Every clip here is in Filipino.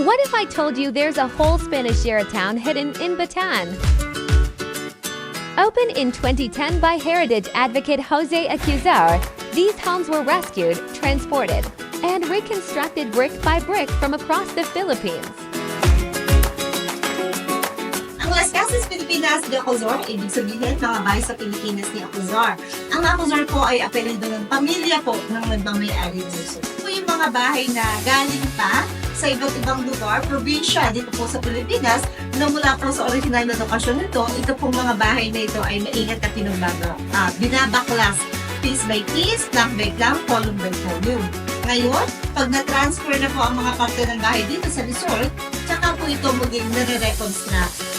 What if I told you there's a whole Spanish era town hidden in Bataan? Opened in 2010 by heritage advocate Jose Acuzar, these homes were rescued, transported, and reconstructed brick by brick from across the Philippines. Ang Las Casas Filipinas de Acuzar, ibig sabihin mga bahay sa Pilipinas ni Acuzar. Ang Acuzar po ay apelido ng pamilya po ng nagmamayari dito. Ito yung mga bahay na galing pa sa iba't ibang lugar, probinsya dito po sa Pilipinas, na mula po sa original na lokasyon nito, ito pong mga bahay na ito ay maingat at pinagbago. Binabaklas piece by piece, plank by plank, column by column. Ngayon, pag na-transfer na po ang mga parte ng bahay dito sa resort, tsaka po ito maging nare-reconstruct.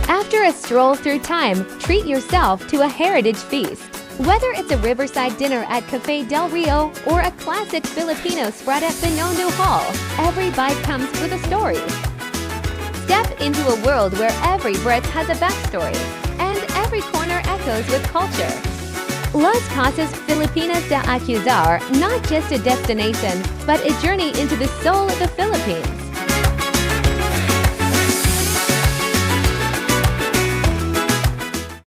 After a stroll through time, treat yourself to a heritage feast. Whether it's a riverside dinner at Cafe Del Rio or a classic Filipino spread at Binondo Hall, every bite comes with a story. Step into a world where every breath has a backstory, and every corner echoes with culture. Las Casas Filipinas de Acuzar, not just a destination, but a journey into the soul of the Philippines.